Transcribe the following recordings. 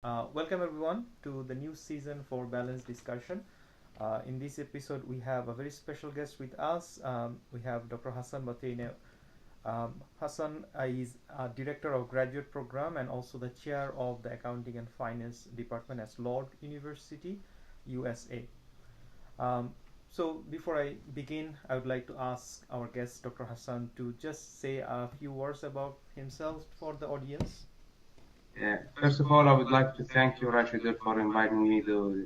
Welcome everyone to the new season for Balanced Discussion. In this episode, we have a very special guest with us. We have Dr. Hassan Bataineh. Hassan is Director of Graduate Program and also the Chair of the Accounting and Finance Department at Lord University, USA. So before I begin, I would like to ask our guest, Dr. Hassan, to just say a few words about himself for the audience. First of all, I would like to thank you, Rashidul, for inviting me to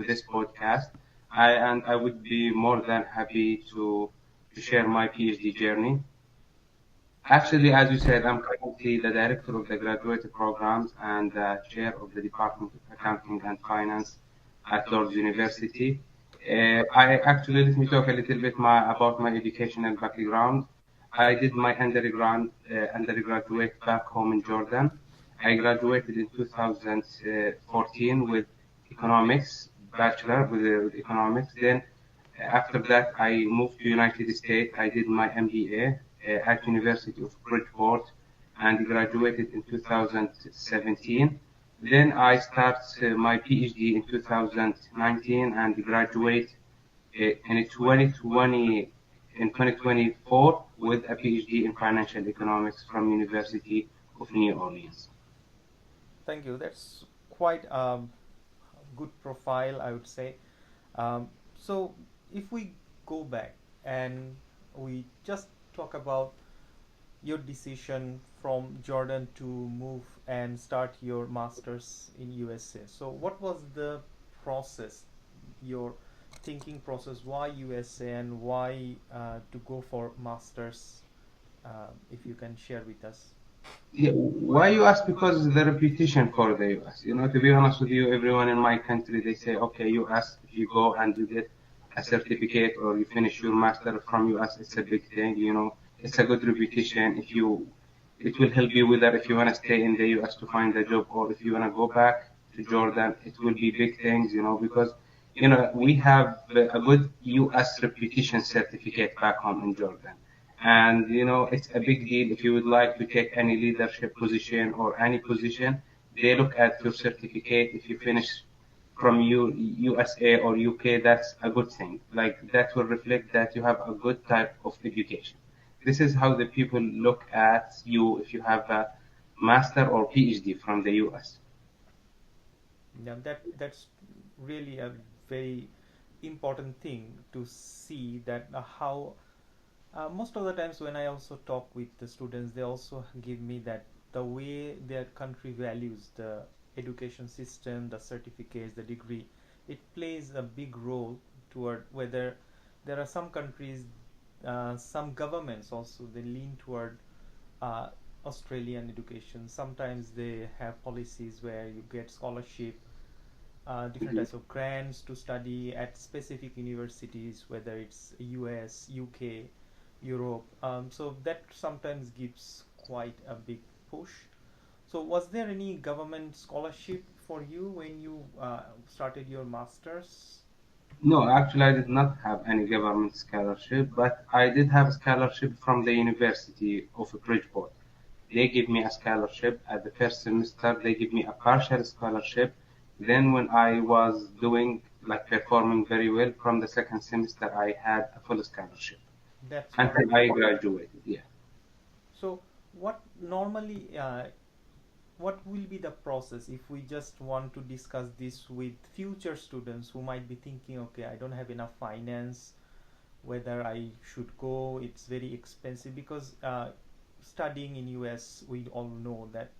this podcast. I would be more than happy to share my PhD journey. Actually, as you said, I'm currently the director of the graduate programs and the chair of the Department of Accounting and Finance at Lord's University. Let me talk a little bit about my educational background. I did my undergraduate back home in Jordan. I graduated in 2014 with economics, bachelor with economics. Then after that, I moved to United States. I did my MBA at University of Bridgeport and graduated in 2017. Then I started my PhD in 2019 and graduate in 2024 with a PhD in financial economics from University of New Orleans. Thank you. That's quite a good profile, I would say. So, if we go back and we just talk about your decision from Jordan to move and start your masters in USA. So, what was the process, your thinking process? Why USA and why to go for masters? If you can share with us. Yeah, why you ask? Because the reputation for the US. To be honest with you, everyone in my country, they say, okay, US, if you go and you get a certificate or you finish your master from US, it's a big thing. It's a good reputation. It will help you whether if you want to stay in the US to find a job or if you want to go back to Jordan, it will be big things, because, we have a good US reputation certificate back home in Jordan. And it's a big deal if you would like to take any leadership position or any position. They look at your certificate. If you finish from USA or UK, that's a good thing. Like that will reflect that you have a good type of education. This is how the people look at you if you have a master or PhD from the US. Yeah, that's really a very important thing to see that how most of the times when I also talk with the students, they also give me that the way their country values the education system, the certificates, the degree, it plays a big role toward whether there are some countries, some governments also they lean toward uh, Australian education. Sometimes they have policies where you get scholarship, different types of grants to study at specific universities, whether it's US, UK, Europe. So that sometimes gives quite a big push. So, was there any government scholarship for you when you started your masters? No, actually, I did not have any government scholarship, but I did have a scholarship from the University of Bridgeport. They give me a scholarship at the first semester. They give me a partial scholarship. Then, when I was doing like performing very well from the second semester, I had a full scholarship That's until wonderful. I graduated. Yeah. So, what normally, what will be the process if we just want to discuss this with future students who might be thinking, okay, I don't have enough finance, whether I should go, it's very expensive because studying in US, we all know that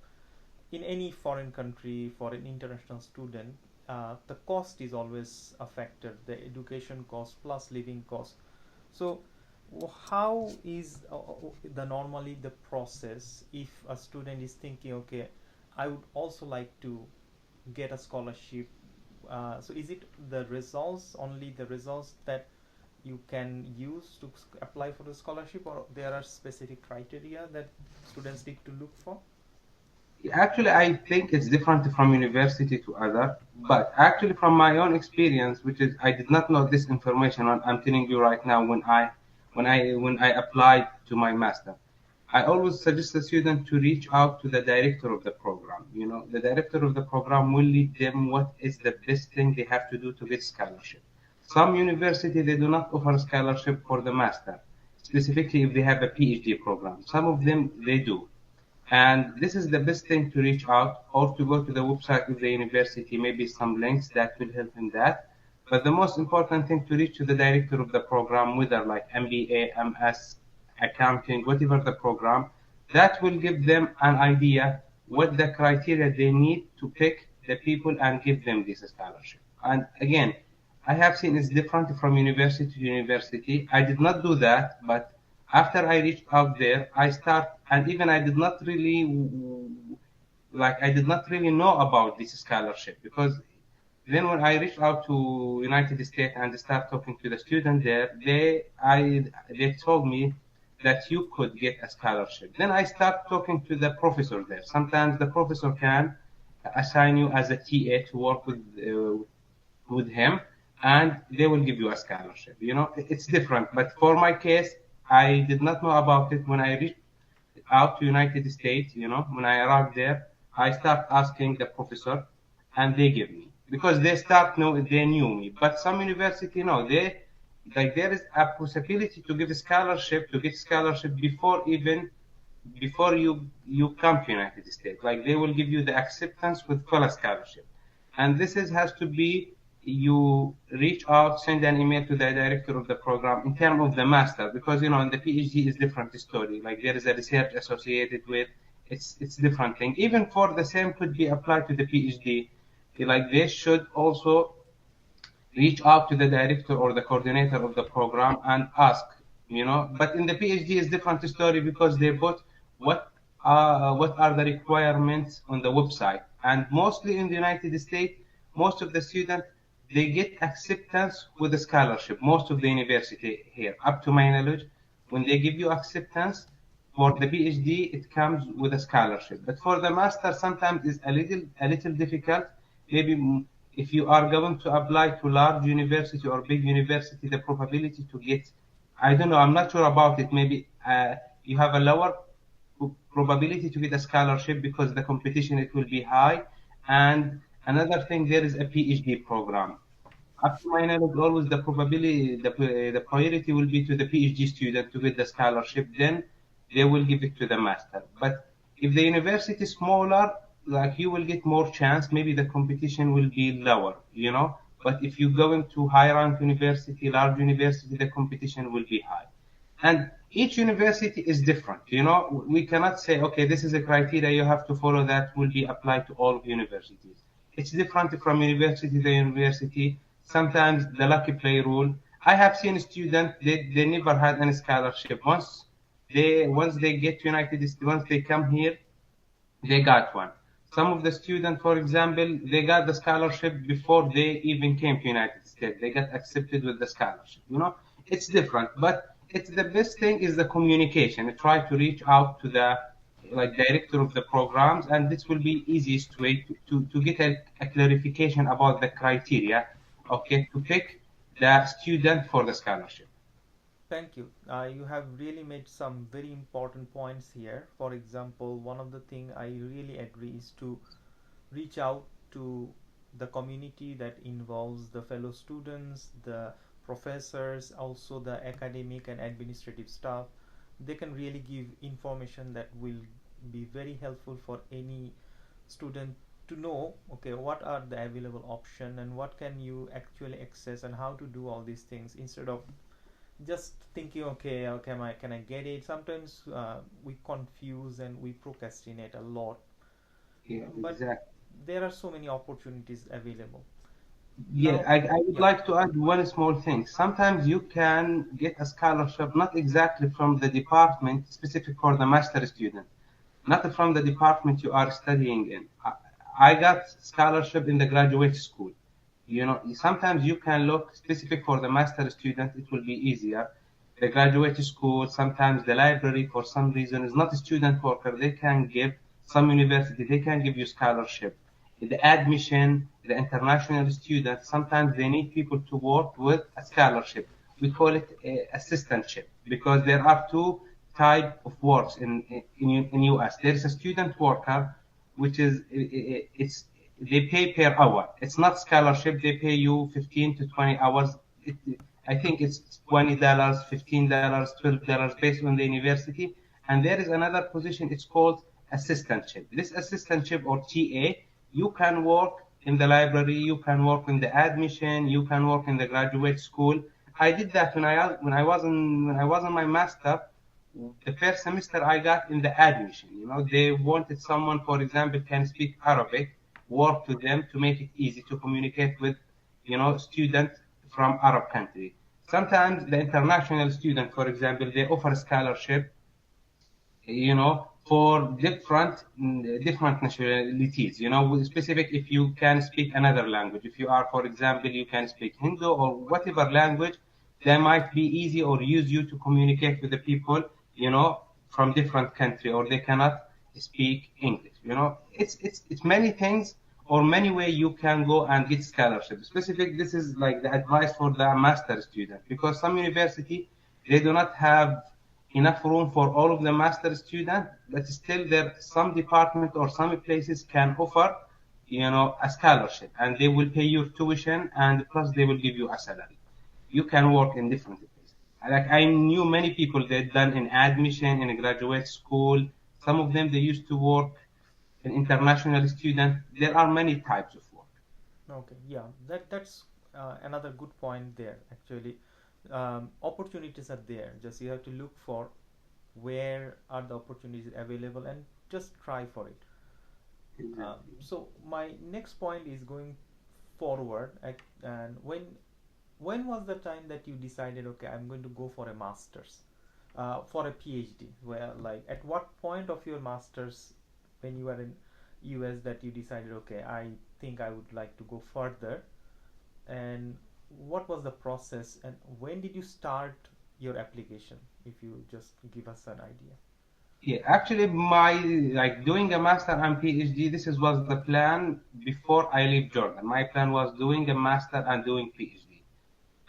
in any foreign country for an international student, the cost is always a factor, the education cost plus living cost. So how is the normally the process if a student is thinking, okay, I would also like to get a scholarship. So is it the results, only the results that you can use to apply for the scholarship, or there are specific criteria that students need to look for? Actually, I think it's different from university to other, but actually from my own experience, which is I did not know this information. I'm telling you right now when I applied to my master. I always suggest the student to reach out to the director of the program. The director of the program will lead them what is the best thing they have to do to get scholarship. Some university, they do not offer scholarship for the master, specifically if they have a PhD program. Some of them, they do. And this is the best thing to reach out or to go to the website of the university, maybe some links that will help in that. But the most important thing to reach to the director of the program, whether like MBA, MS, accounting, whatever the program, that will give them an idea what the criteria they need to pick the people and give them this scholarship. And again, I have seen it's different from university to university. I did not do that, but after I reached out there, and even I did not really know about this scholarship because then when I reached out to United States and start talking to the student there, they told me that you could get a scholarship. Then I start talking to the professor there. Sometimes the professor can assign you as a TA to work with him, and they will give you a scholarship. It's different. But for my case, I did not know about it when I reached out to United States. When I arrived there, I start asking the professor, and they give me because they knew me. But some university, no, they like there is a possibility to give a scholarship to get scholarship before you come to United States. Like they will give you the acceptance with full scholarship, and has to be you reach out, send an email to the director of the program in terms of the master, because in the PhD is different story. Like there is a research associated with it's different thing. Even for the same could be applied to the PhD. Like they should also reach out to the director or the coordinator of the program and ask. But in the PhD is different story because they put what are the requirements on the website. And mostly in the United States, most of the students, they get acceptance with a scholarship. Most of the university here, up to my knowledge, when they give you acceptance for the PhD, it comes with a scholarship. But for the master, sometimes it's a little difficult. Maybe if you are going to apply to large university or big university, the probability to get, I don't know, I'm not sure about it. Maybe you have a lower probability to get a scholarship because the competition it will be high. And another thing, there is a PhD program. Up to my knowledge, always the priority will be to the PhD student to get the scholarship. Then they will give it to the master. But if the university is smaller, like you will get more chance. Maybe the competition will be lower. But if you go into high rank university, large university, the competition will be high. And each university is different. We cannot say, okay, this is a criteria you have to follow that will be applied to all universities. It's different from university to university. Sometimes the lucky play rule. I have seen students, they never had any scholarship. Once they get to United States, once they come here, they got one. Some of the students, for example, they got the scholarship before they even came to United States. They got accepted with the scholarship. It's different, but it's the best thing is the communication. Try to reach out to the director of the programs, and this will be easiest way to get a clarification about the criteria, okay, to pick the student for the scholarship. Thank you. You have really made some very important points here. For example, one of the thing I really agree is to reach out to the community that involves the fellow students, the professors, also the academic and administrative staff. They can really give information that will be very helpful for any student to know, okay, what are the available option and what can you actually access and how to do all these things, instead of just thinking, okay, can I get it. Sometimes we confuse and we procrastinate a lot, Yeah, but exactly. there are so many opportunities available Yeah, now. I would Yeah. like to add one small thing. Sometimes you can get a scholarship not exactly from the department specific for the master student, not from the department you are studying in. I got scholarship in the graduate school. Sometimes you can look specific for the master student, it will be easier. The graduate school, sometimes the library, for some reason, is not a student worker. They can give some university, they can give you scholarship. The admission, the international students, sometimes they need people to work with a scholarship. We call it assistantship because there are two type of works in US. There is a student worker, which is it's they pay per hour. It's not scholarship. They pay you 15 to 20 hours. It, I think it's $20, $15, $12 based on the university. And there is another position. It's called assistantship. This assistantship or TA, you can work in the library, you can work in the admission, you can work in the graduate school. I did that when I was in my master. The first semester I got in the admission. You know, they wanted someone, for example, can speak Arabic, work with them to make it easy to communicate with, students from Arab country. Sometimes the international student, for example, they offer scholarship, for different nationalities. Specific if you can speak another language. If you are, for example, you can speak Hindu or whatever language, that might be easy or use you to communicate with the people, from different country, or they cannot speak English. It's many things or many way you can go and get scholarship. Specific, this is like the advice for the master student, because some university they do not have enough room for all of the master students, but still there some department or some places can offer, a scholarship, and they will pay your tuition and plus they will give you a salary. You can work in different places. Like I knew many people that done in admission in a graduate school. Some of them they used to work in international student. There are many types of work. Okay, yeah, that's another good point there. Actually, opportunities are there. Just you have to look for where are the opportunities available and just try for it. Exactly. So my next point is going forward, and when was the time that you decided, okay, I'm going to go for a master's, for a PhD? Well, like at what point of your master's, when you were in US, that you decided, okay, I think I would like to go further, and what was the process, and when did you start your application? If you just give us an idea. Yeah, actually, my like doing a master and PhD. This is was the plan before I leave Jordan. My plan was doing a master and doing PhD.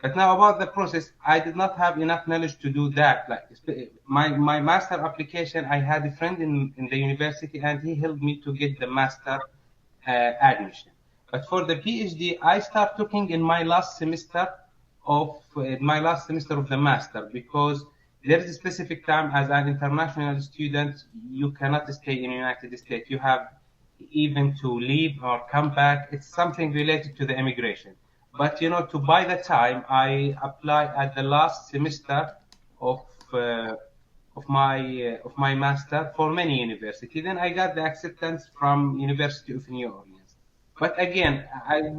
But now about the process, I did not have enough knowledge to do that. Like my master application, I had a friend in the university, and he helped me to get the master admission. But for the PhD, I start looking in my last semester of the master, because there is a specific time as an international student you cannot stay in the United States. You have even to leave or come back. It's something related to the immigration. But to buy the time, I applied at the last semester of uh, of my master for many universities. Then I got the acceptance from University of New Orleans. But again,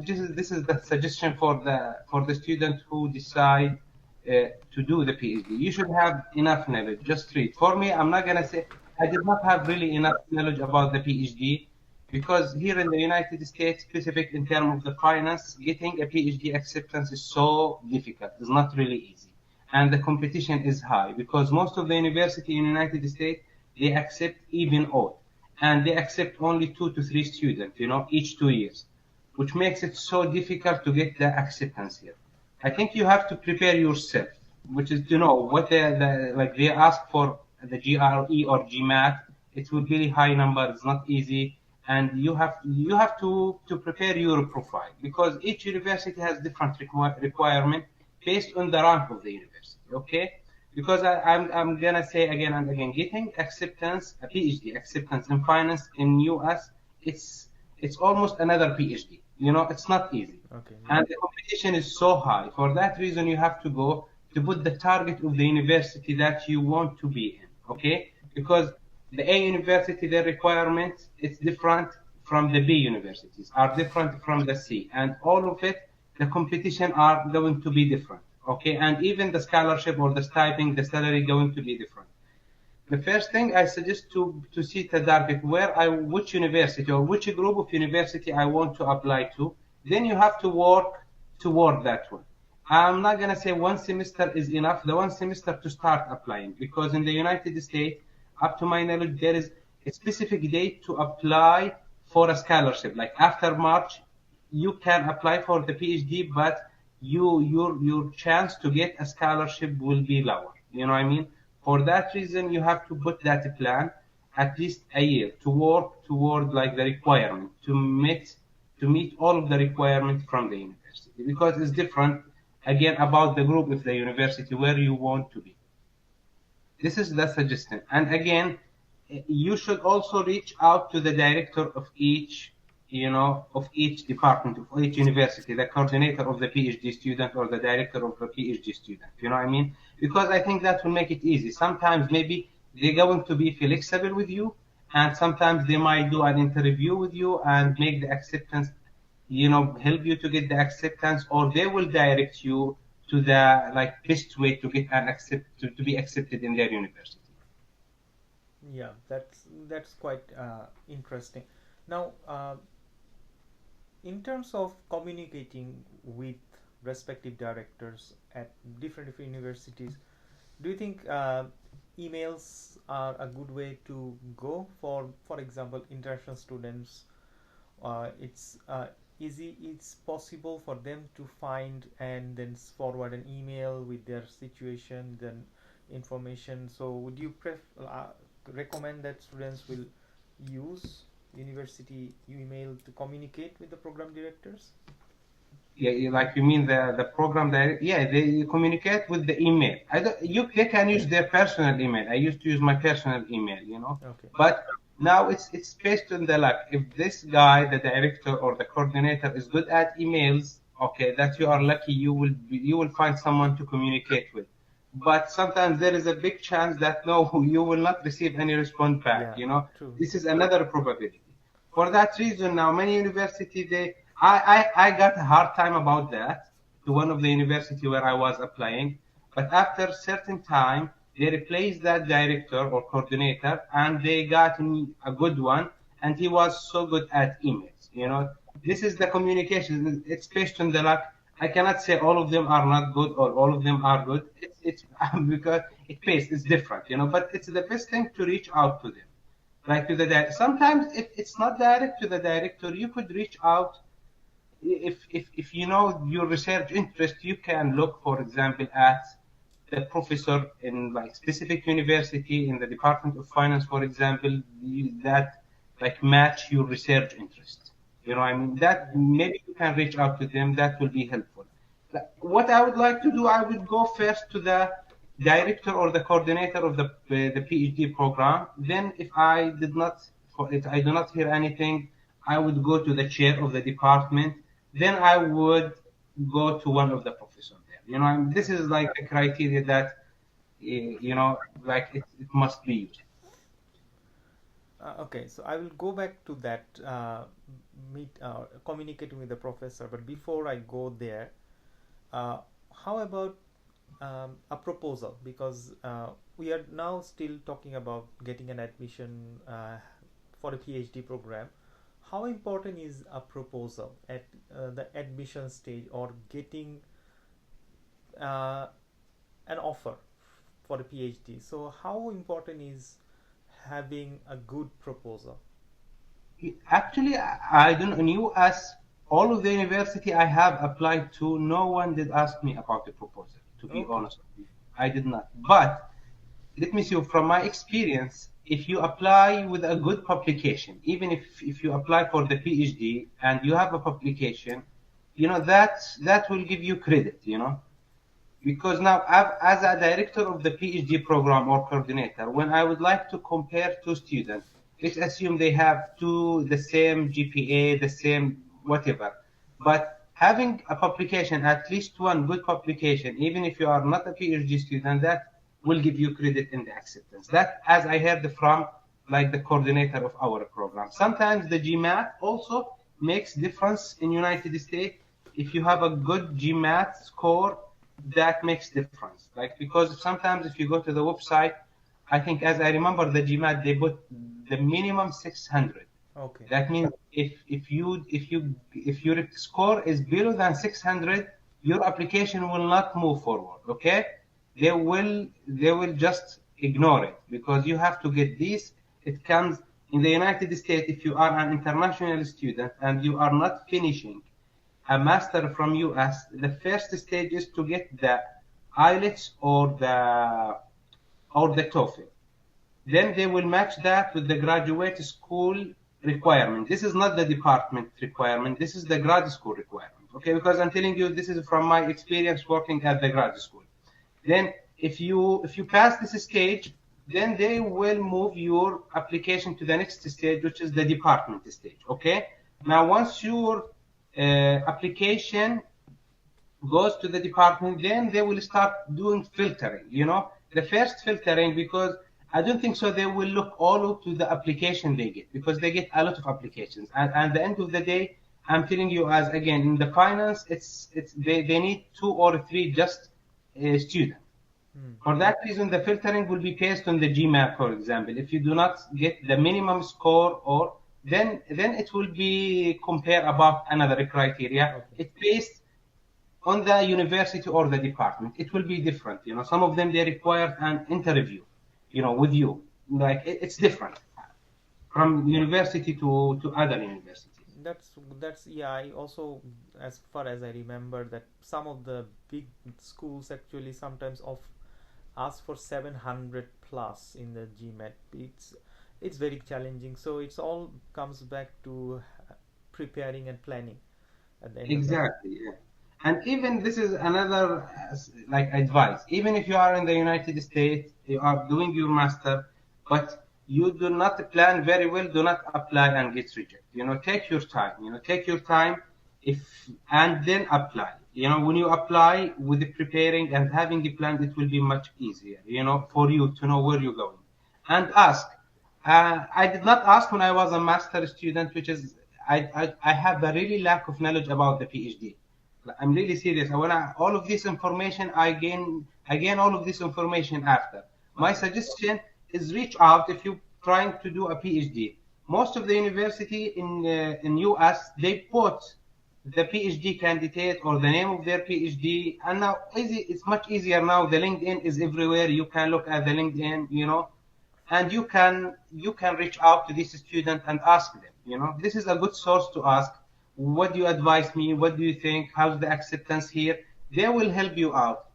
this is the suggestion for the student who decide to do the PhD. You should have enough knowledge. Just read. For me, I'm not gonna say I did not have really enough knowledge about the PhD, because here in the United States, specific in terms of the finance, getting a PhD acceptance is so difficult. It's not really easy, and the competition is high, because most of the university in the United States they accept even odd, and they accept only 2 to 3 students, each 2 years, which makes it so difficult to get the acceptance here. I think you have to prepare yourself, which is to know what like they ask for the GRE or GMAT. It will be really high number. It's not easy, and you have to prepare your profile, because each university has different requirement based on the rank of the university. Okay, because I'm gonna say again and again, getting acceptance, a PhD acceptance in finance in US, it's almost another PhD. It's not easy, Okay, yeah. and the competition is so high. For that reason, you have to go to put the target of the university that you want to be in. Okay, because the A university, the requirements, it's different from the B universities, are different from the C, and all of it, the competition are going to be different. Okay, and even the scholarship or the stipend, the salary going to be different. The first thing I suggest to see the target which university or which group of university I want to apply to. Then you have to work toward that one. I'm not gonna say one semester is enough. The one semester to start applying, because in the United States, up to my knowledge, there is a specific date to apply for a scholarship. Like after March, you can apply for the PhD, but your chance to get a scholarship will be lower. You know what I mean? For that reason, you have to put that plan at least a year to work toward like the requirement to meet all of the requirements from the university, because it's different again about the group of the university where you want to be. This is the suggestion. And again, you should also reach out to the director of each department, of each university, the coordinator of the PhD student or the director of the PhD student. You know what I mean? Because I think that will make it easy. Sometimes maybe they're going to be flexible with you, and sometimes they might do an interview with you and make the acceptance, help you to get the acceptance, or they will direct you to the like best way to get to be accepted in their university. Yeah, that's quite interesting. Now, in terms of communicating with respective directors at different universities, do you think emails are a good way to go for example, international students? It's possible for them to find and then forward an email with their situation, then information. So, would you recommend that students will use university email to communicate with the program directors? Yeah, like you mean the program direct? Yeah, they communicate with the email. I don't, you they can use their personal email. I used to use my personal email. Okay. But now it's based on the luck. If this guy, the director or the coordinator, is good at emails, okay, that you are lucky. You will find someone to communicate with. But sometimes there is a big chance that no, you will not receive any response back. Yeah, true. This is another probability. For that reason, now many universities I got a hard time about that to one of the university where I was applying, but after a certain time they replaced that director or coordinator and they got me a good one, and he was so good at emails. This is the communication. It's based on the luck. I cannot say all of them are not good or all of them are good. It's because it's different. But it's the best thing to reach out to them. Like to the sometimes if it's not direct to the director, you could reach out. If you know your research interest, you can look, for example, at the professor in like specific university in the Department of Finance, for example, that like match your research interest. You know what I mean? That maybe you can reach out to them. That will be helpful. What I would like to do, I would go first to the director or the coordinator of the PhD program. Then, if I do not hear anything, I would go to the chair of the department. Then I would go to one of the professors there. This is like a criteria that like it must be used. Okay, so I will go back to that communicating with the professor. But before I go there, how about a proposal? Because we are now still talking about getting an admission for a PhD program. How important is a proposal at the admission stage, or getting an offer for a PhD? So, how important is having a good proposal? Actually, I don't know. As all of the university I have applied to, no one did ask me about the proposal. To be honest with you, I did not. But let me see, from my experience, if you apply with a good publication, even if you apply for the PhD and you have a publication, that will give you credit, because now as a director of the PhD program or coordinator, when I would like to compare two students, let's assume they have the same GPA, the same whatever, but having a publication, at least one good publication, even if you are not a PhD student, that will give you credit in the acceptance. That, as I heard from like the coordinator of our program. Sometimes the GMAT also makes difference in United States. If you have a good GMAT score, that makes difference. Like, because sometimes if you go to the website, I think, as I remember, the GMAT, they put the minimum 600. Okay. That means if your score is below than 600, your application will not move forward. Okay, they will just ignore it, because you have to get this. It comes in the United States. If you are an international student and you are not finishing a master from US, the first stage is to get the IELTS or the or the TOEFL. Then they will match that with the graduate school requirement. This is not the department requirement. This is the grad school requirement. Okay, because I'm telling you, this is from my experience working at the grad school. Then if you pass this stage, then they will move your application to the next stage, which is the department stage. Okay. Now, once your application goes to the department, then they will start doing filtering. The first filtering, because I don't think so they will look all to the application they get, because they get a lot of applications. And at the end of the day, I'm telling you, as again in the finance, they need 2 or 3 just students. For that reason, the filtering will be based on the GMAT, for example. If you do not get the minimum score, or then it will be compared about another criteria. Okay. It's based on the university or the department. It will be different. Some of them they require an interview, with you. Like it's different from university to other universities. That's yeah. I also, as far as I remember, that some of the big schools actually sometimes ask for 700 plus in the GMAT. It's very challenging. So it's all comes back to preparing and planning at the end of the day. Exactly, yeah. And even this is another like advice. Even if you are in the United States, you are doing your master, but you do not plan very well, do not apply and get rejected. Take your time. Take your time, if and then apply. When you apply with the preparing and having a plan, it will be much easier. For you to know where you're going, and ask. I did not ask when I was a master student, which is I have a really lack of knowledge about the PhD. I'm really serious. All of this information I gain all of this information after. My suggestion is reach out if you're trying to do a PhD. Most of the university in US, they put the PhD candidate or the name of their PhD, and now it's much easier now. The LinkedIn is everywhere. You can look at the LinkedIn, and you can reach out to this student and ask them. This is a good source to ask. What do you advise me? What do you think? How's the acceptance here? They will help you out.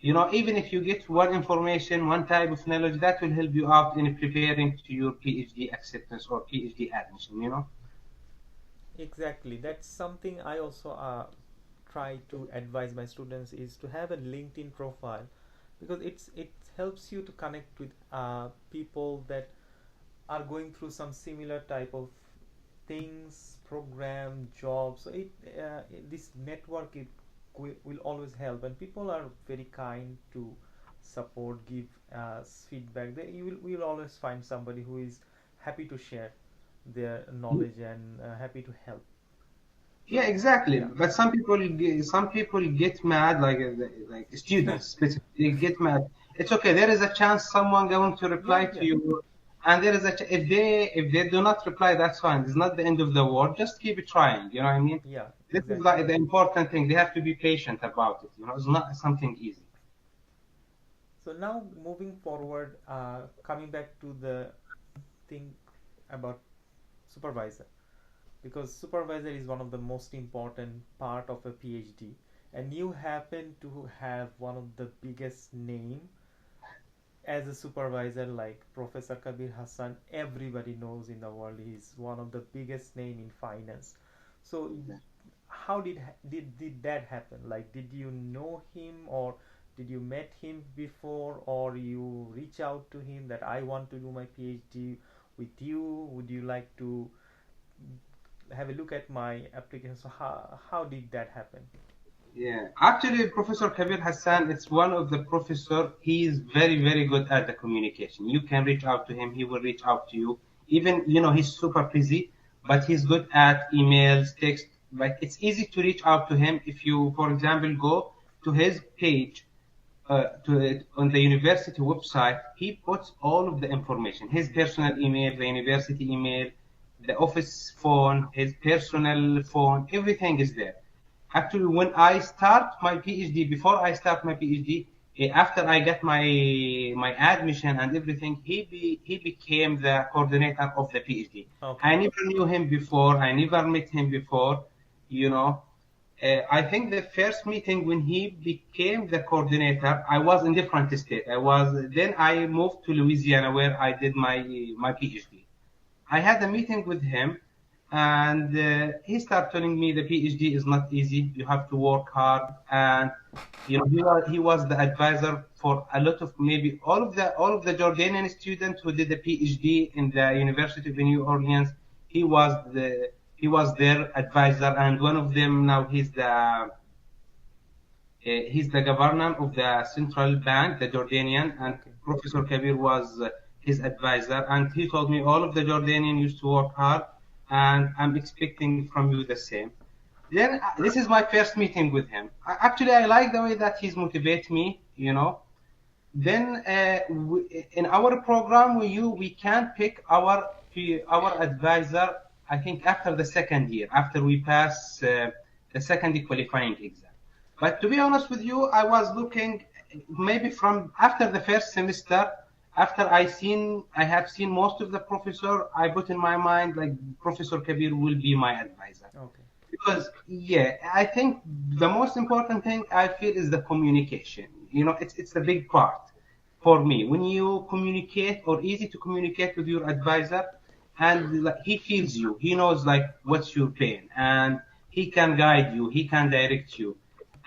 Even if you get one information, one type of knowledge, that will help you out in preparing to your PhD acceptance or PhD admission. Exactly. That's something I also try to advise my students is to have a LinkedIn profile, because it helps you to connect with people that are going through some similar type of things, program, jobs. So this network will always help, and people are very kind to support, give feedback. We will always find somebody who is happy to share their knowledge and happy to help. Yeah, So exactly. yeah, But some people get mad, like students specifically get mad. It's okay. There is a chance someone going to yeah, reply to yeah, you, and there is if they do not reply, that's fine. It's not the end of the world. Just keep trying. You know what I mean? yeah, This is exactly. like the important thing. They have to be patient about it. It's not something easy. So now moving forward, coming back to the thing about supervisor, because supervisor is one of the most important part of a PhD, and you happen to have one of the biggest name as a supervisor, like Professor Kabir Hassan. Everybody knows in the world he's one of the biggest name in finance. So how did that happen? Like, did you know him, or did you met him before, or you reach out to him that I want to do my PhD with you? Would you like to have a look at my application? So how did that happen? Yeah, actually, Professor Kabir Hassan, it's one of the professor. He is very, very good at the communication. You can reach out to him. He will reach out to you. Even, he's super busy, but he's good at emails, text. Like, it's easy to reach out to him if you, for example, go to his page, to it on the university website. He puts all of the information, his personal email, the university email, the office phone, his personal phone, everything is there. Actually, when I start my PhD, before I start my PhD, after I got my admission and everything, he became the coordinator of the PhD. Okay. I never knew him before. I never met him before, you know. I think the first meeting when he became the coordinator, I was in different state. I moved to Louisiana where I did my PhD. I had a meeting with him, and he started telling me the PhD is not easy. You have to work hard, and he was the advisor for a lot of, maybe all of the Jordanian students who did the PhD in the University of New Orleans. He was their advisor, and one of them now he's the governor of the central bank, the Jordanian, and Okay. Professor Kabir was his advisor. And he told me all of the Jordanian used to work hard, and I'm expecting from you the same. Then this is my first meeting with him. Actually, I like the way that he's motivate me. Then in our program, we can pick our advisor. I think after the second year, after we pass the second qualifying exam. But to be honest with you, I was looking maybe from after the first semester. After I have seen most of the professor, I put in my mind like Professor Kabir will be my advisor. Okay. Because yeah, I think the most important thing I feel is the communication. It's the big part for me. When you communicate, or easy to communicate with your advisor, and like, he feels you, he knows like what's your pain, and he can guide you, he can direct you.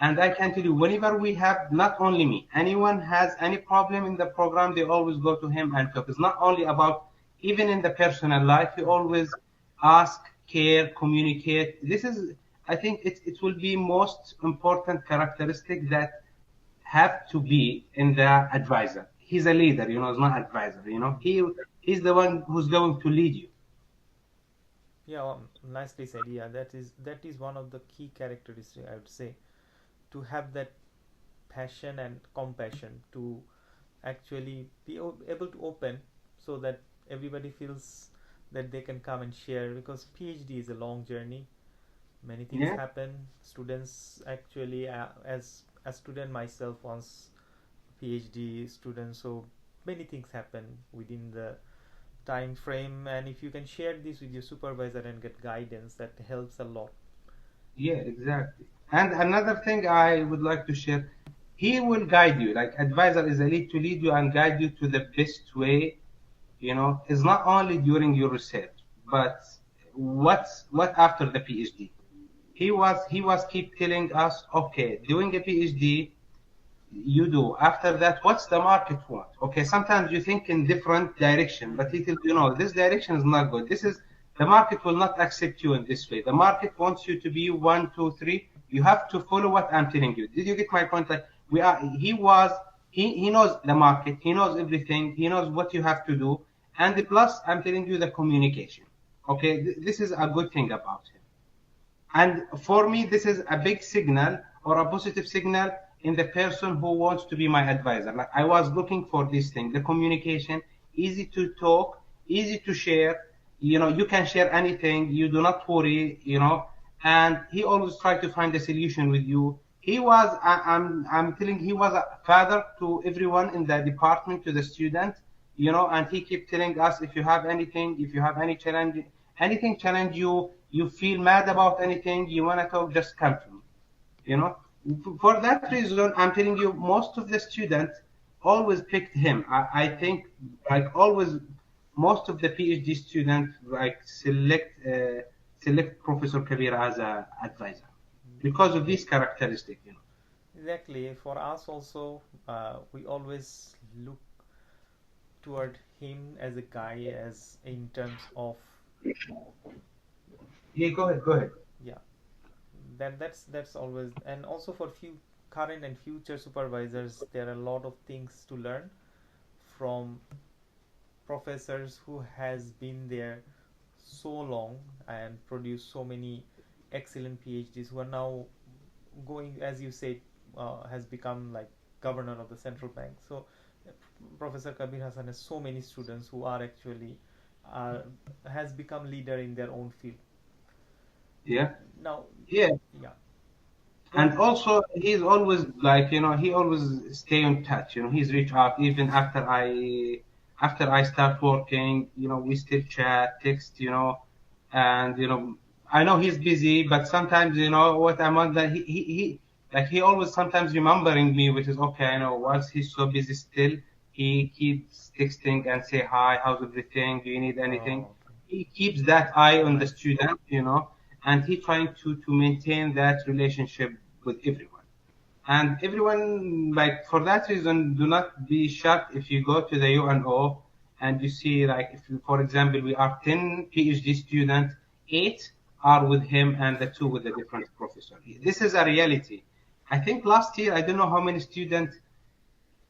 And I can tell you, whenever we have, not only me, anyone has any problem in the program, they always go to him and talk. It's not only about, even in the personal life, he always ask, care, communicate. This is, I think it will be most important characteristic that have to be in the advisor. He's a leader, he's not advisor, he's the one who's going to lead you. Yeah, nicely said. Yeah, that is one of the key characteristics, I would say, to have that passion and compassion to actually be able to open, so that everybody feels that they can come and share, because PhD is a long journey. Many things Yeah, happen. Students actually, as a student myself, once PhD student, so many things happen within the time frame, and if you can share this with your supervisor and get guidance, that helps a lot. yeah, exactly. And another thing I would like to share, he will guide you. Like advisor is a lead to lead you and guide you to the best way. Is not only during your research, but what after the PhD. He was keep telling us, okay, doing a PhD, you do. After that, what's the market want? Okay, sometimes you think in different direction, but he tells you, no, this direction is not good. The market will not accept you in this way. The market wants you to be one, two, three. You have to follow what I'm telling you. Did you get my point? Like he knows the market. He knows everything. He knows what you have to do. And plus, I'm telling you the communication. Okay, this is a good thing about him. And for me, this is a big signal or a positive signal in the person who wants to be my advisor. Like I was looking for this thing, the communication, easy to talk, easy to share. You can share anything. You do not worry. And he always tried to find a solution with you. I'm telling, he was a father to everyone in the department, to the student. And he kept telling us, if you have anything, if you have any challenge, anything challenge you, you feel mad about anything, you want to talk, just come to me. You know, for that reason, I'm telling you, most of the students always picked him. I think, like always, most of the PhD students like select Professor Kabir as a advisor because of this characteristic. Exactly. For us also, we always look toward him as a guy, as in terms of, Yeah, go ahead, go ahead. yeah, that's always. And also for few current and future supervisors, there are a lot of things to learn from professors who has been there so long and produced so many excellent PhDs, who are now going, as you said, has become like governor of the central bank. So Professor Kabir Hassan has so many students who are actually, uh, has become leader in their own field. Yeah, Now, yeah. yeah, And going, also, he's always like, he always stay in touch. He's reach out even after I start working. We still chat, text. And I know he's busy, but sometimes, you know, what I'm on that he always sometimes remembering me, which is okay. I know once he's so busy still, he keeps texting and say hi, how's everything? Do you need anything? Oh, okay. He keeps that eye on the Nice. student, you know, and he trying to maintain that relationship with everyone. And everyone, like, for that reason, do not be shocked if you go to the UNO and you see, like, if you, for example, we are 10 PhD students, 8 are with him and the 2 with a different professor. This is a reality. I think last year, I don't know how many students,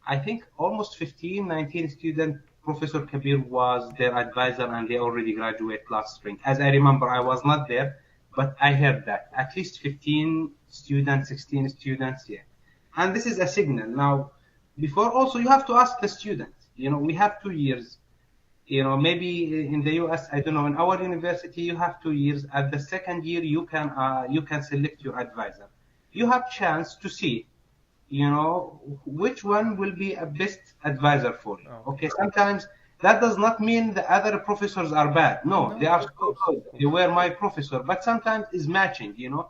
I think almost 15, 19 students, Professor Kabir was their advisor and they already graduated last spring. As I remember, I was not there, but I heard that. At least 15 students, 16 students, yeah. And this is a signal. Now, before also, you have to ask the students. You know, we have 2 years. You know, maybe in the US, I don't know, in our university, you have 2 years. At the second year, you can select your advisor. You have chance to see, you know, which one will be a best advisor for you. Okay. Okay, sometimes that does not mean the other professors are bad. No, they No, are of so course, good. of They course. were my professor, but sometimes is matching, you know.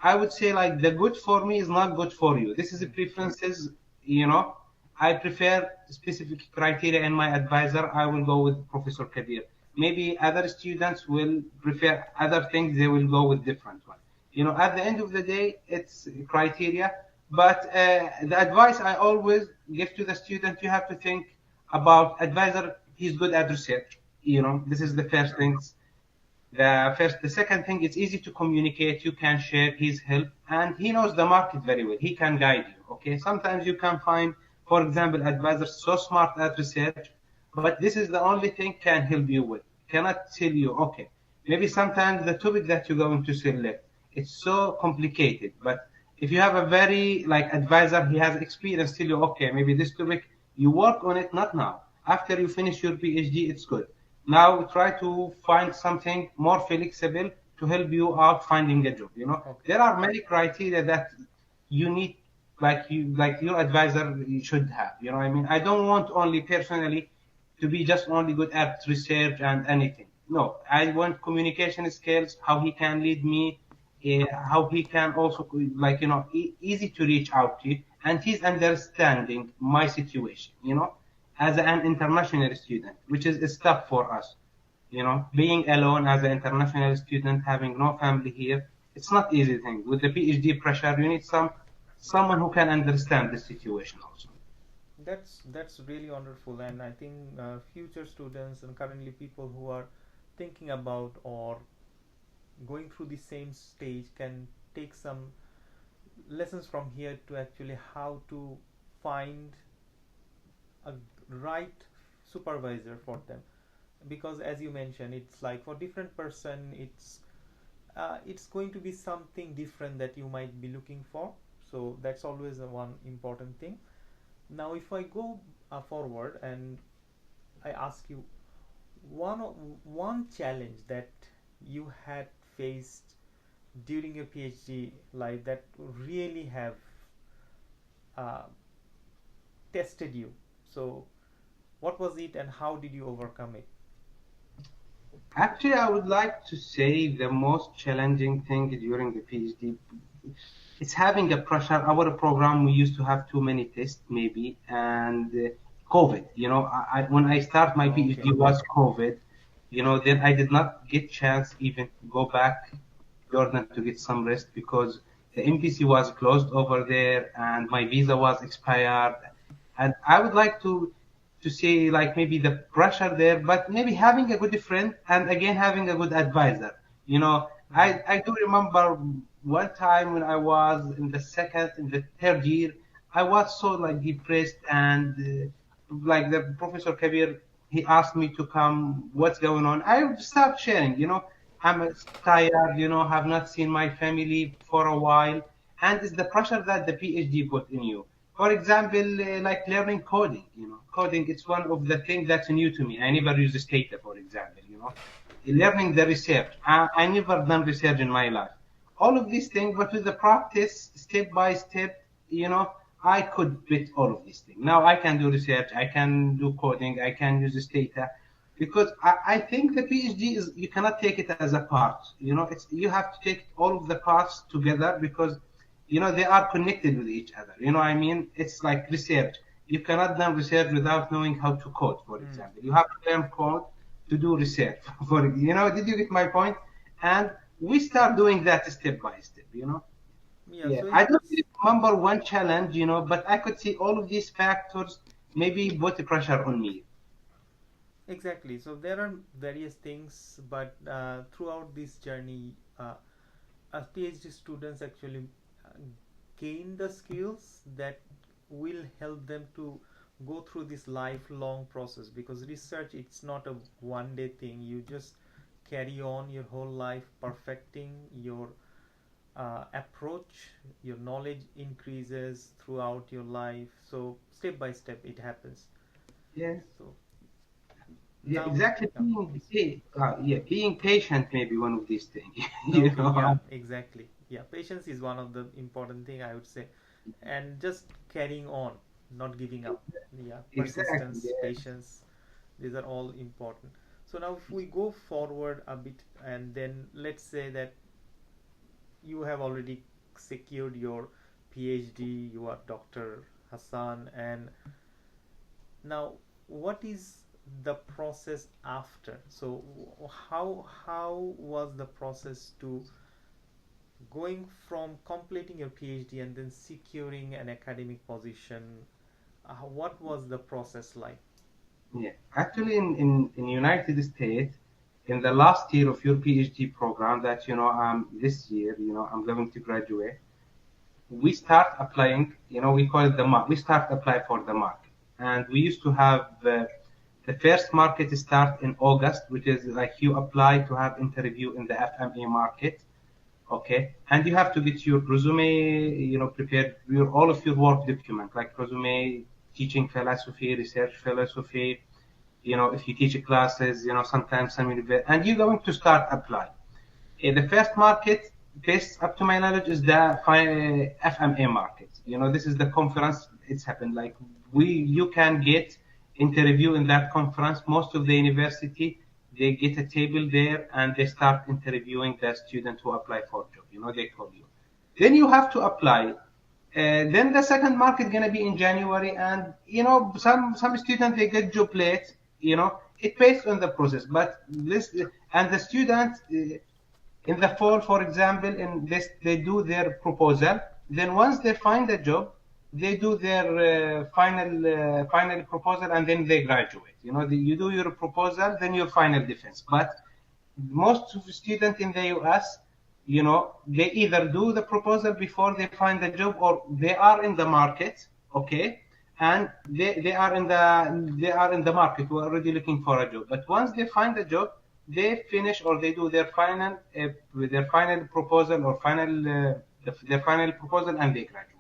I would say like the good for me is not good for you. This is a Mm. preferences, you know. I prefer specific criteria in my advisor. I will go with Professor Kabir. Maybe other students will prefer other things. They will go with different one. You know, at the end of the day, it's criteria. But the advice I always give to the student, you have to think about advisor. He's good at research. You know, this is the first thing. The second thing, it's easy to communicate. You can share his help, and he knows the market very well. He can guide you. Okay, sometimes you can find, for example, advisors so smart at research, but this is the only thing can help you with. Cannot tell you, okay, maybe sometimes the topic that you're going to select, it's so complicated. But if you have a very like advisor, he has experience, tell you, okay, maybe this topic you work on it, not now. After you finish your PhD, it's good. Now try to find something more flexible to help you out finding a job. You know, Okay. there are many criteria that you need, like your advisor should have. You know what I mean? I don't want only personally to be just only good at research and anything. No, I want communication skills, how he can lead me, how he can also like you know easy to reach out to, and he's understanding my situation. You know, as an international student, which is tough for us. You know, being alone as an international student, having no family here, it's not easy thing. With the PhD pressure, you need someone who can understand the situation also. That's really wonderful, and I think future students and currently people who are thinking about or going through the same stage can take some lessons from here to actually how to find a right supervisor for them, because as you mentioned, it's like for different person it's going to be something different that you might be looking for. So that's always a one important thing. Now if I go forward and I ask you one one challenge that you had faced during your PhD life that really have uh, tested you. So what was it and how did you overcome it? Actually, I would like to say the most challenging thing during the PhD, it's having a pressure. Our program, we used to have too many tests, maybe, and COVID. You know, when I start my Oh, PhD okay. was COVID. You know, then I did not get chance even to go back Jordan to get some rest because the embassy was closed over there and my visa was expired. And I would like to say like maybe the pressure there, but maybe having a good friend and again having a good advisor. You know, Mm. I do remember one time when I was in the third year, I was so like depressed and like the Professor Kabir, he asked me to come, what's going on? I would start sharing, you know, I'm tired, you know, have not seen my family for a while. And it's the pressure that the PhD put in you. For example, like learning coding, you know, coding, it's one of the things that's new to me. I never use Stata, for example, you know, learning the research. I never done research in my life. All of these things, but with the practice, step by step, you know, I could fit all of these things. Now I can do research, I can do coding, I can use Stata. because I think the PhD is, you cannot take it as a part. It's, you have to take all of the parts together, because they are connected with each other. I mean, it's like research. You cannot do research without knowing how to code, for Mm. example. You have to learn code to do research. Did you get my point? And we start doing that step by step. Yeah, Yeah, so I don't it's really remember one challenge, but I could see all of these factors maybe put pressure on me. exactly. So there are various things, but throughout this journey, as PhD students actually uh, gain the skills that will help them to go through this lifelong process, because research, it's not a one day thing. You just carry on your whole life perfecting your approach. Your knowledge increases throughout your life, so step by step it happens. Yeah. So Yeah, now, exactly. yeah, please. Being patient may be one of these things. you Okay, yeah, know. exactly. Yeah, patience is one of the important thing, I would say, and just carrying on, not giving up. Yeah, Exactly. persistence, Yeah. patience, these are all important. So now, if we go forward a bit, and then let's say that you have already secured your PhD, you are Dr. Hassan, and now what is the process after? So how was the process to going from completing your PhD and then securing an academic position? What was the process like? Yeah. Actually, in United States, in the last year of your PhD program, that this year, I'm going to graduate. We start applying. We call it the mark. We start apply for the market, and we used to have the first market start in August, which is like you apply to have interview in the FMA market. Okay, and you have to get your resume, prepared, all of your work document, like resume, teaching philosophy, research philosophy. If you teach classes, sometimes some and you're going to start apply. The first market, based up to my knowledge, is the FMA market. This is the conference. It's happened. Like you can get interview in that conference. Most of the university, they get a table there and they start interviewing the student who apply for job. They call you. Then you have to apply. Then the second market gonna be in January, and some students they get job late. It based on the process, but this and the student. In the fall, for example, in this, they do their proposal. Then once they find a job, they do their final proposal, and then they graduate. You do your proposal, then your final defense. But most of the students in the US, they either do the proposal before they find a job, or they are in the market, okay, and they are in the market. We're already looking for a job. But once they find a job, they finish or they do their final proposal or their final proposal, and they graduate.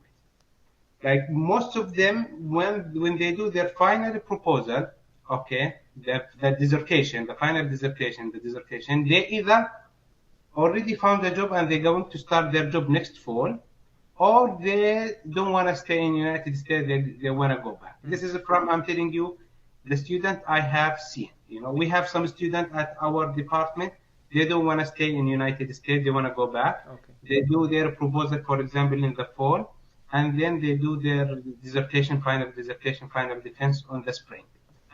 Like most of them, when they do their final proposal, okay, the dissertation, the final dissertation, they either already found a job and they're going to start their job next fall, or they don't want to stay in United States. They want to go back. Mm. This is from, I'm telling you, the student I have seen. We have some students at our department. They don't want to stay in United States. They want to go back. Okay. They do their proposal, for example, in the fall, and then they do their dissertation, final defense on the spring,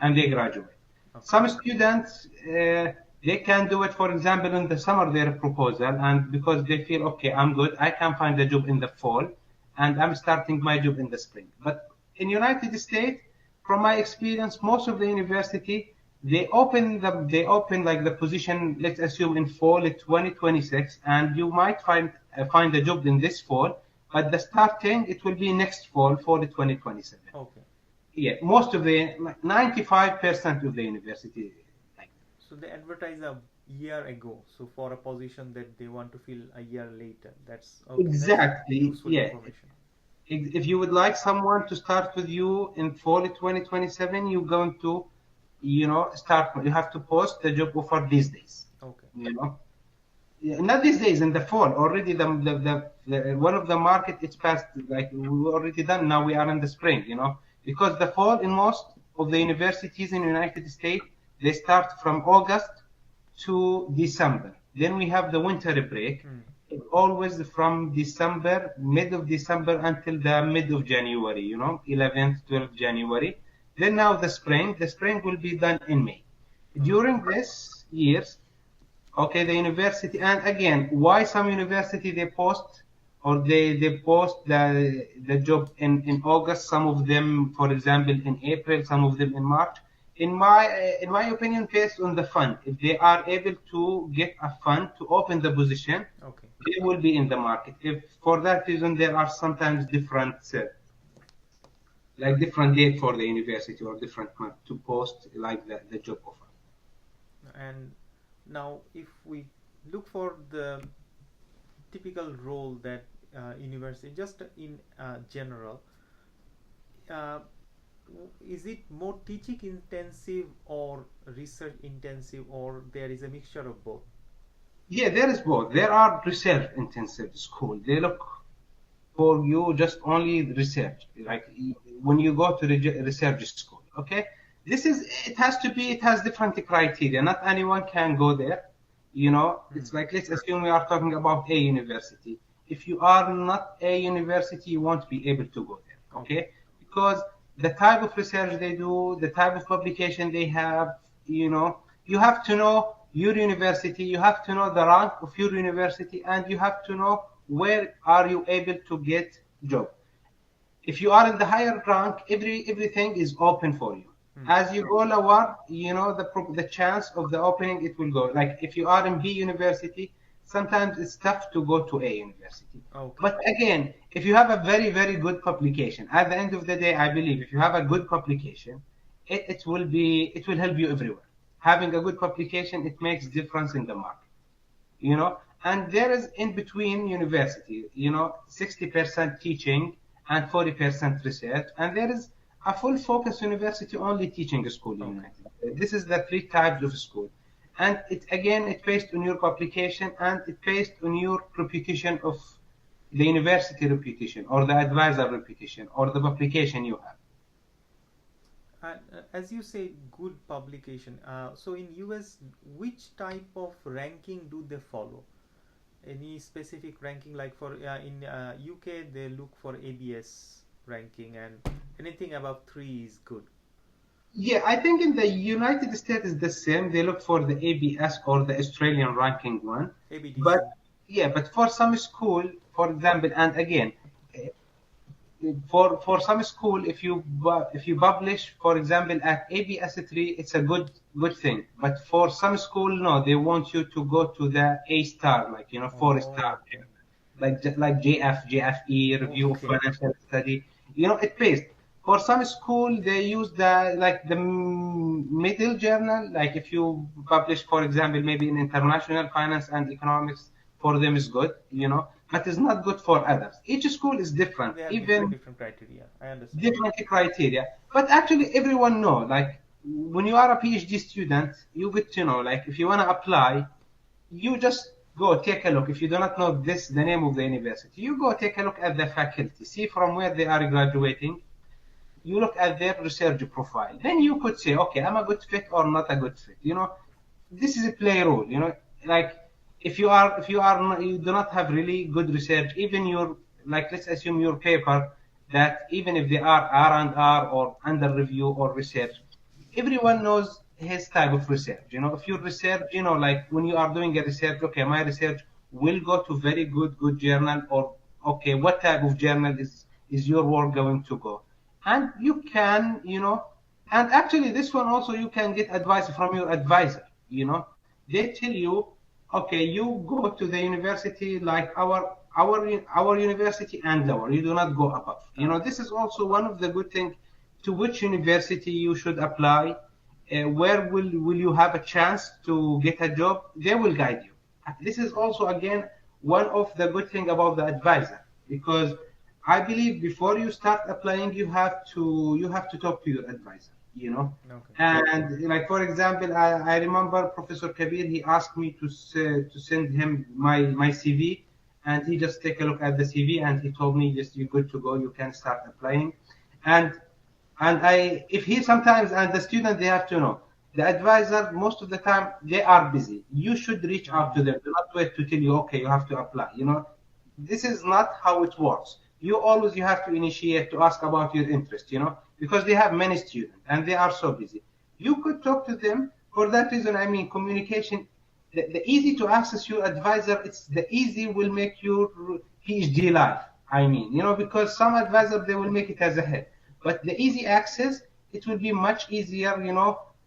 and they graduate. Okay. Some students, they can do it, for example, in the summer, their proposal, and because they feel, okay, I'm good, I can find a job in the fall, and I'm starting my job in the spring. But in United States, from my experience, most of the university, they open like the position, let's assume in fall 2026, and you might find a job in this fall, but the starting, it will be next fall 2027. Okay. Yeah, most of the, like 95% of the university, like So they advertise a year ago. So for a position that they want to fill a year later. That's okay. That's exactly, useful yeah. information. If you would like someone to start with you in fall 2027, you're going to, start. You have to post the job offer these days. Okay. You know, Yeah, not these days, in the fall already. The one of the market, it's past. Like we already done. Now we are in the spring. Because the fall in most of the universities in the United States, They start from August to December. Then we have the winter break, Hmm. always from December, mid of December until the mid of January, 11th, 12th January. Then now the spring will be done in May. Okay. During this years, okay, the university, and again, why some university they post or they post the job in August, some of them, for example, in April, some of them in March. In my opinion, based on the fund, if they are able to get a fund to open the position, Okay. they will be in the market. If for that reason there are sometimes different like different date for the university or different month to post like the job offer. And now, if we look for the typical role that university, just in general, uh, is it more teaching intensive or research intensive, or there is a mixture of both? Yeah, there is both. There are research intensive school. They look for you just only research. Like Okay. when you go to research school, okay? It has different criteria. Not anyone can go there. Hmm. It's like, let's assume we are talking about a university. If you are not a university, you won't be able to go there, Okay. okay? Because the type of research they do, the type of publication they have, you have to know your university, you have to know the rank of your university, and you have to know where are you able to get job. If you are in the higher rank, everything is open for you. Hmm. As you go lower, the chance of the opening it will go. Like if you are in B university, sometimes it's tough to go to A university. Okay. But again, if you have a very very good publication, at the end of the day, I believe if you have a good publication, it will help you everywhere. Having a good publication, it makes difference in the market, and there is in between university, 60% teaching and 40% research, and there is a full focus university only teaching school in Okay. United. This is the three types of school, and it's based on your publication and it's based on your reputation of the university reputation or the advisor reputation or the publication you have. And as you say, good publication. So in US, which type of ranking do they follow? Any specific ranking? Like for in UK, they look for ABS ranking, and anything above 3 is good. Yeah, I think in the United States is the same. They look for the ABS or the Australian ranking one. But ABDC. yeah, but for some school, for example, and again, for some school, if you publish, for example, at ABS 3, it's a good thing. But for some school, no, they want you to go to the A star, like 4 star, Oh, okay. like JFE review of Okay. financial study. It pays. For some school, they use the middle journal. Like if you publish, for example, maybe in international finance and economics, for them is good, but it's not good for others. Each school is different, They have even different criteria. I understand. different criteria. But actually, everyone know. Like when you are a PhD student, you get to know. Like if you want to apply, you just go take a look. If you do not know the name of the university, you go take a look at the faculty, see from where they are graduating. You look at their research profile. Then you could say, okay, I'm a good fit or not a good fit. This is a play role. Like you do not have really good research, even your, like, let's assume your paper, that even if they are R&R or under review or research, everyone knows his type of research. If your research, like when you are doing a research, okay, my research will go to very good journal, or okay, what type of journal is your work going to go? And you can, and actually this one also you can get advice from your advisor. They tell you, okay, you go to the university like our university and lower. You do not go above. Okay. This is also one of the good things to which university you should apply, where will you have a chance to get a job. They will guide you. This is also again one of the good thing about the advisor, because I believe before you start applying, you have to talk to your advisor. Okay. And like for example, I remember Professor Kabir. He asked me to send him my CV, and he just take a look at the CV and he told me, just you're good to go. You can start applying. And if he sometimes, and the student, they have to know, The advisor, most of the time, they are busy. You should reach out to Mm-hmm. them. Do not wait to tell you, okay, you have to apply. This is not how it works. You have to initiate to ask about your interest, because they have many students and they are so busy. You could talk to them. For that reason, I mean, communication, the easy to access your advisor, it's the easy will make your PhD life. I mean, because some advisor, they will make it as a head. But the easy access, it will be much easier,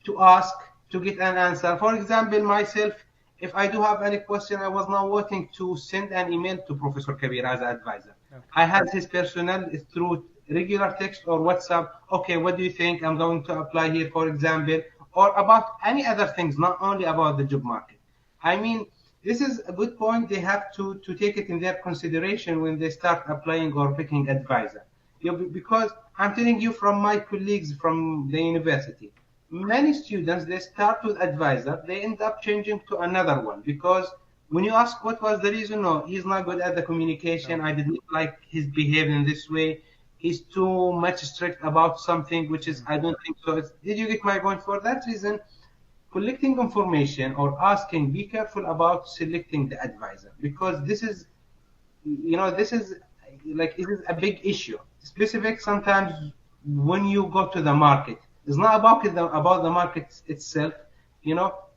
to ask, to get an answer. For example, myself, if I do have any question, I was now waiting to send an email to Professor Kabir as an advisor. Okay. I had his personnel through regular text or WhatsApp. Okay, what do you think? I'm going to apply here, for example, or about any other things, not only about the job market. I mean, this is a good point. They have to take it in their consideration when they start applying or picking advisor. Because I'm telling you from my colleagues from the university, many students, they start with advisor, they end up changing to another one because when you ask what was the reason, no, he's not good at the communication. I Okay. didn't like his behavior in this way. He's too much strict about something, which is I Mm-hmm. don't think so. Did you get my point? For that reason, collecting information or asking, be careful about selecting the advisor because this is like it is a big issue. Specific sometimes when you go to the market, it's not about the market itself.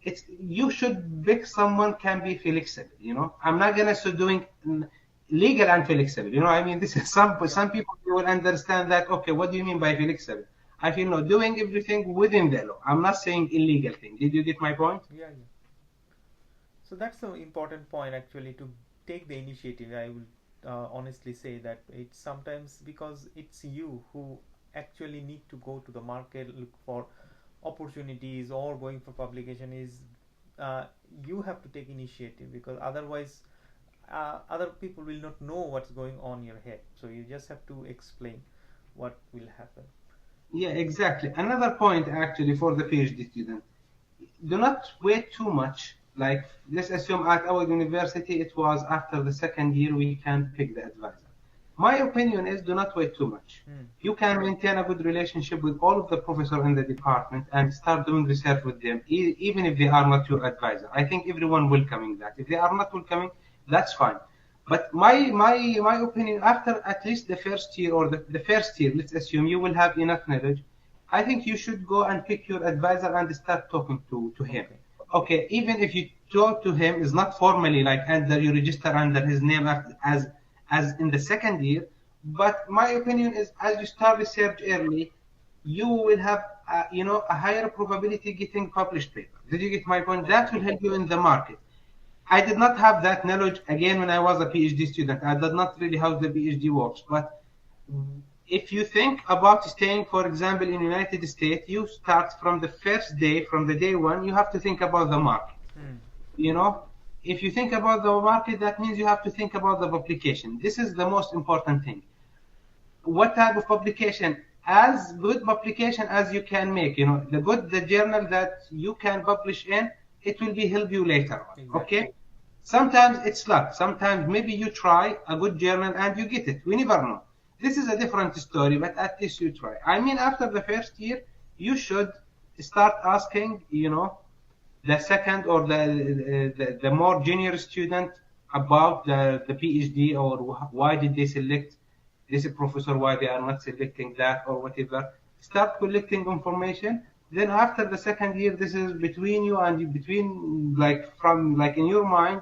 It's you should pick someone can be flexible. I'm not gonna so doing legal and flexible. I mean this is Yeah. some people will understand that. Okay, what do you mean by flexible? I feel no doing everything within the law. I'm not saying illegal thing. Did you get my point? Yeah. Yeah. So that's the important point actually to take the initiative. I will honestly say that it's sometimes because it's you who actually need to go to the market, look for opportunities or going for publication is uh, you have to take initiative because otherwise other people will not know what's going on in your head. So you just have to explain what will happen. Yeah, exactly. Another point actually for the PhD student, do not wait too much. Like, let's assume at our university it was after the second year we can pick the advisor. My opinion is do not wait too much. Hmm. You can maintain a good relationship with all of the professors in the department and start doing research with them, even if they are not your advisor. I think everyone welcoming that. If they are not welcoming, that's fine. But my opinion, after at least the first year or the first year, let's assume you will have enough knowledge. I think you should go and pick your advisor and start talking to him. Okay. Okay, even if you talk to him, is not formally like under you register under his name as in the second year. But my opinion is, as you start research early, you will have a higher probability getting published paper. Did you get my point? That will help you in the market. I did not have that knowledge again when I was a PhD student. I did not really how the PhD works. But if you think about staying, for example, in United States, you start from the first day, from the day one, you have to think about the market. Hmm. You know, if you think about the market, that means you have to think about the publication. This is the most important thing. What type of publication? As good publication as you can make. The journal that you can publish in, it will be help you later on. Exactly. Okay. Sometimes it's luck. Sometimes maybe you try a good journal and you get it. We never know. This is a different story, but at least you try. I mean, after the first year, you should start asking, the second or the more junior student about the PhD or why did they select this professor, why they are not selecting that or whatever. Start collecting information. Then after the second year, this is between you and you, between like from like in your mind,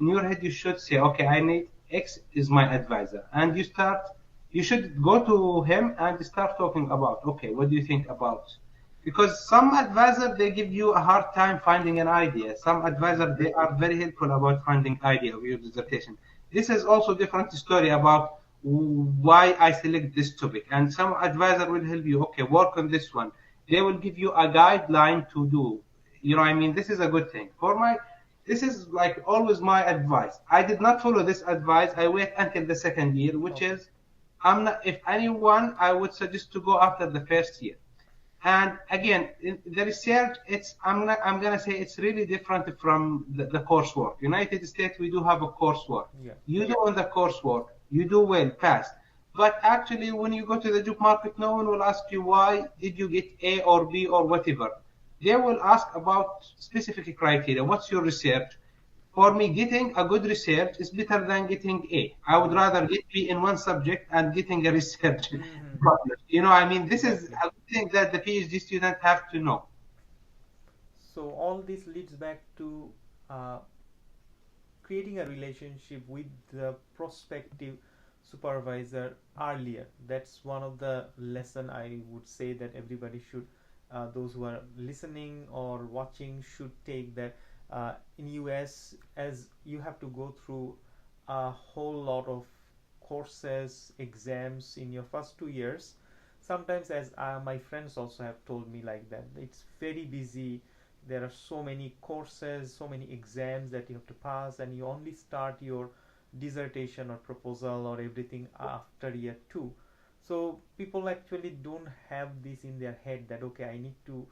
in your head, you should say, okay, I need X is my advisor, and you should go to him and start talking about, okay, what do you think about? Because some advisor they give you a hard time finding an idea. Some advisor they are very helpful about finding idea of your dissertation. This is also different story about why I select this topic. And some advisor will help you, okay, work on this one. They will give you a guideline to do. I mean, this is a good thing. This is like always my advice. I did not follow this advice. I wait until the second year, which Okay. is, I'm not, if anyone, I would suggest to go after the first year. And again, in the research, I'm gonna say it's really different from the coursework. United States, we do have a coursework. Yeah. You do on the coursework, you do well, pass. But actually, when you go to the job market, no one will ask you why did you get A or B or whatever. they will ask about specific criteria. What's your research? For me, getting a good research is better than getting A. I would Mm. rather get B in one subject and getting a research Mm-hmm. published. I mean, this is Exactly. a good thing that the PhD student have to know. So all this leads back to uh, creating a relationship with the prospective supervisor earlier. That's one of the lesson I would say that everybody should, those who are listening or watching should take, that in US, as you have to go through a whole lot of courses, exams in your first 2 years. Sometimes, as my friends also have told me like that, it's very busy. There are so many courses, so many exams that you have to pass, and you only start your dissertation or proposal or everything after year two. So people actually don't have this in their head that okay, I need to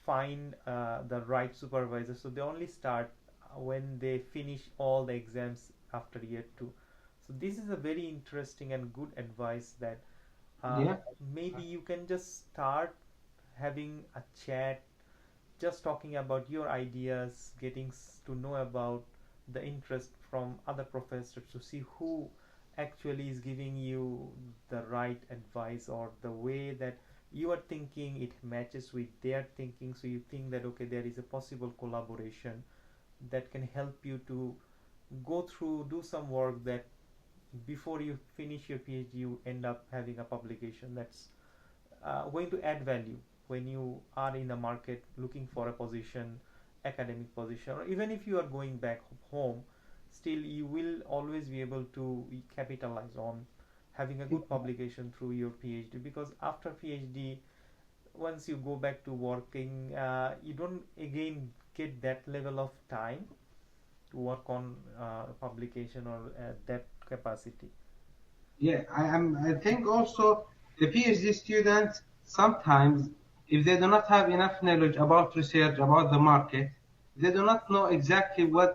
find the right supervisor. So they only start when they finish all the exams after year two. So this is a very interesting and good advice that uh, Yeah. maybe you can just start having a chat, just talking about your ideas, getting to know about the interest from other professors to see who actually is giving you the right advice, or the way that you are thinking it matches with their thinking, so you think that okay, there is a possible collaboration that can help you to go through, do some work, that before you finish your PhD you end up having a publication that's going to add value when you are in the market looking for a position, academic position, or even if you are going back home, still you will always be able to capitalize on having a good publication through your PhD. Because after PhD, once you go back to working, you don't again get that level of time to work on publication or that capacity. Yeah, I think also the PhD students sometimes, if they do not have enough knowledge about research, about the market, they do not know exactly what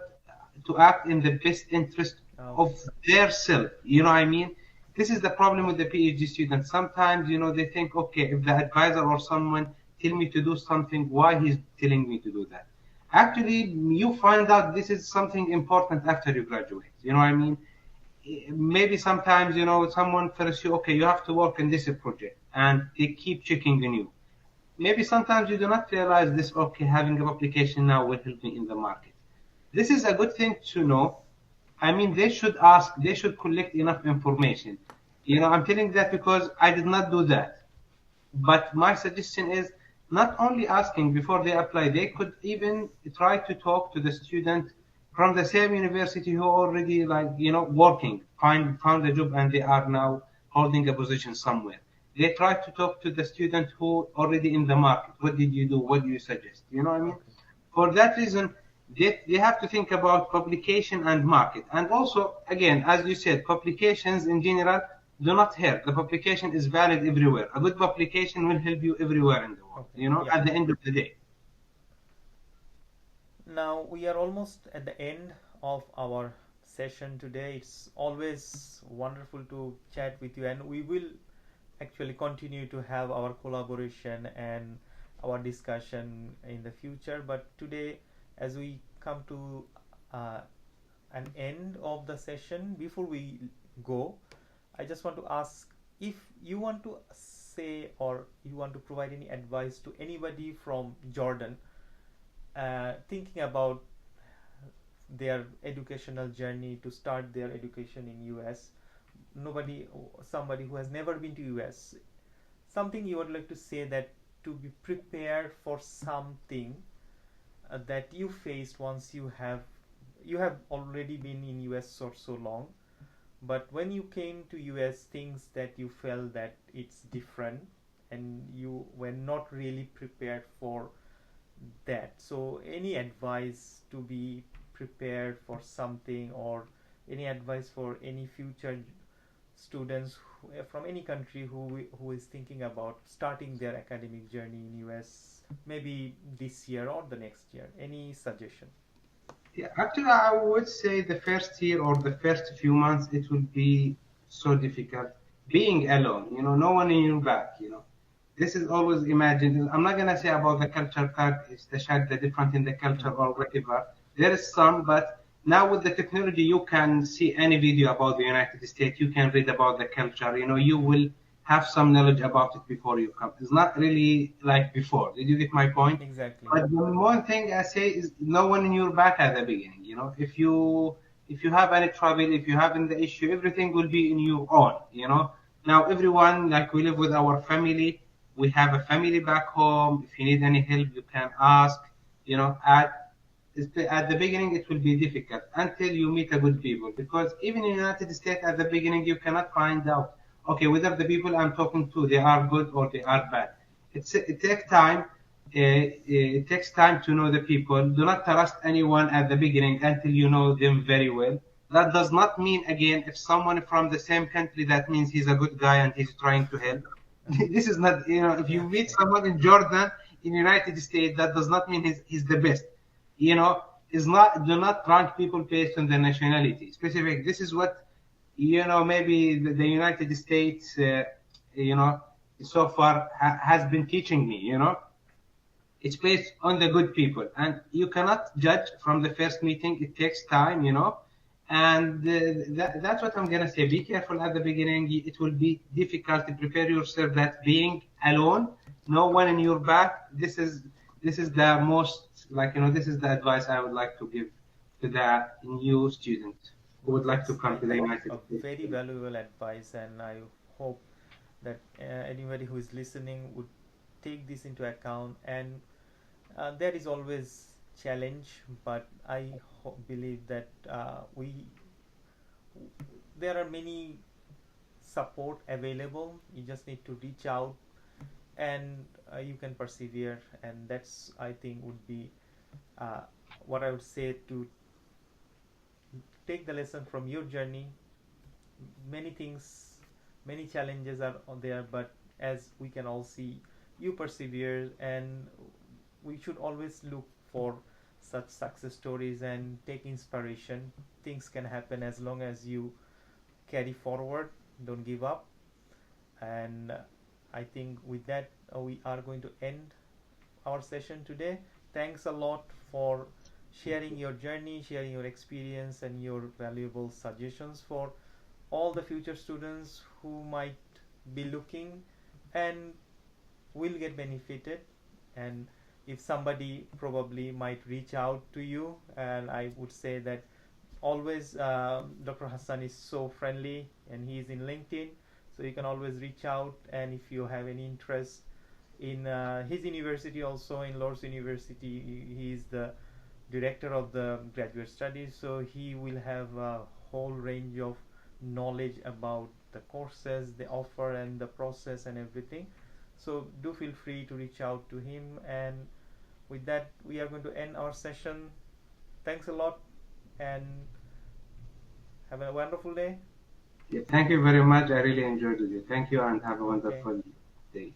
to act in the best interest Okay. of their self. You know what I mean? This is the problem with the PhD students. Sometimes, they think, okay, if the advisor or someone tell me to do something, why he's telling me to do that? Actually, you find out this is something important after you graduate. You know what I mean? Maybe sometimes someone tells you, okay, you have to work in this project, and they keep checking on you. Maybe sometimes you do not realize this, okay, having a publication now will help me in the market. This is a good thing to know. I mean, they should ask, they should collect enough information. I'm telling that because I did not do that. But my suggestion is not only asking before they apply, they could even try to talk to the student from the same university who already, like, working, found a job, and they are now holding a position somewhere. They try to talk to the student who already in the market. What did you do? What do you suggest? You know what I mean? Okay. For that reason, they have to think about publication and market. And also, again, as you said, publications in general do not hurt. The publication is valid everywhere. A good publication will help you everywhere in the world, Okay. Yeah. at the end of the day. Now we are almost at the end of our session today. It's always wonderful to chat with you, and we will actually continue to have our collaboration and our discussion in the future. But today, as we come to uh, an end of the session, before we go, I just want to ask if you want to say or you want to provide any advice to anybody from Jordan thinking about their educational journey to start their education in US. Nobody, somebody who has never been to US, something you would like to say, that to be prepared for something that you faced once you have already been in US for so long, but when you came to US, things that you felt that it's different and you were not really prepared for that. So any advice to be prepared for something, or any advice for any future students from any country who is thinking about starting their academic journey in US, maybe this year or the next year? Any suggestion? Yeah, actually, I would say the first year or the first few months, it will be so difficult being alone, no one in your back. This is always imagined. I'm not gonna say about the culture card, it's the shack, the different in the culture Hmm. or whatever. There is some, but now with the technology, you can see any video about the United States. You can read about the culture. You know, you will have some knowledge about it before you come. It's not really like before. Did you get my point? Exactly. But the one thing I say is no one in your back at the beginning. You know, if you have any trouble, if you have any issue, everything will be in your own. You know, now everyone, like, we live with our family. We have a family back home. If you need any help, you can ask. You know, at the beginning it will be difficult until you meet a good people, because even in the United States at the beginning you cannot find out, okay, whether the people I'm talking to, they are good or they are bad. It takes time. It takes time to know the people. Do not trust anyone at the beginning until you know them very well. That does not mean, again, if someone from the same country, that means he's a good guy and he's trying to help. This is not, if you Yeah. meet someone in Jordan, in United States, that does not mean he's the best. You know, is not, do not rank people based on the nationality. Specific. This is what, maybe the United States, you know, so far has been teaching me. It's based on the good people, and you cannot judge from the first meeting. It takes time, and that's what I'm gonna say. Be careful at the beginning. It will be difficult to prepare yourself that being alone, no one in your back. This is the most, like, this is the advice I would like to give to the new student who would like to That's, come I to the think, United a States. very valuable advice, and I hope that anybody who is listening would take this into account. And there is always challenge, but I believe that there are many support available. You just need to reach out, and you can persevere. And that's, I think, would be uh, what I would say to take the lesson from your journey. Many things, many challenges are on there, but as we can all see, you persevere, and we should always look for such success stories and take inspiration. Things can happen as long as you carry forward, don't give up. And I think with that, we are going to end our session today. Thanks a lot for sharing your journey, sharing your experience, and your valuable suggestions for all the future students who might be looking and will get benefited. And if somebody probably might reach out to you, and I would say that always Dr. Hassan is so friendly, and he is in LinkedIn, so you can always reach out. And if you have any interest in his university, also in Lord's University, he is the director of the graduate studies, so he will have a whole range of knowledge about the courses they offer and the process and everything. So do feel free to reach out to him. And with that, we are going to end our session. Thanks a lot, and have a wonderful day. Yeah, thank you very much. I really enjoyed it. Thank you, and have a Okay. wonderful day.